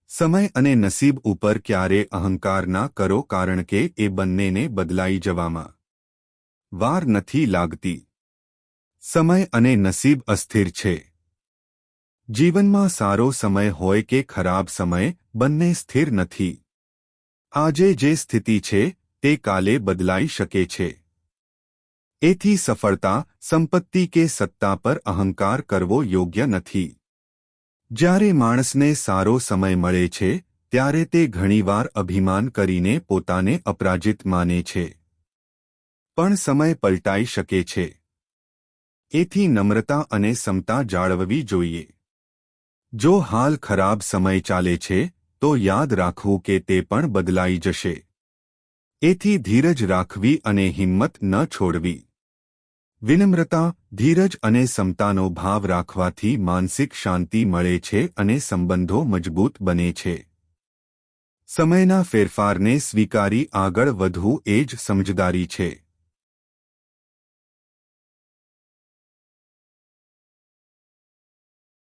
સમય અને નસીબ ઉપર ક્યારે અહંકાર ના કરો, કારણ કે એ બંનેને બદલાઈ જવામાં વાર નથી લાગતી. સમય અને નસીબ અસ્થિર છે. જીવનમાં સારો સમય હોય કે ખરાબ સમય, બંને સ્થિર નથી. આજે જે સ્થિતિ છે તે કાલે બદલાઈ શકે છે. એથી સફળતા, સંપત્તિ કે સત્તા પર અહંકાર કરવો યોગ્ય નથી. જ્યારે માણસને સારો સમય મળે છે ત્યારે તે ઘણીવાર અભિમાન કરીને પોતાને અપરાજિત માને છે. પણ સમય પલટાઈ શકે છે. એથી નમ્રતા અને સમતા જાળવવી જોઈએ. જો હાલ ખરાબ સમય ચાલે છે તો યાદ રાખવું કે તે પણ બદલાઈ જશે. એથી ધીરજ રાખવી અને હિંમત ન છોડવી. વિનમ્રતા, ધીરજ અને સમતાનો ભાવ રાખવાથી માનસિક શાંતિ મળે છે અને સંબંધો મજબૂત બને છે. સમયના ફેરફારને સ્વીકારી આગળ વધવું એ જ સમજદારી છે.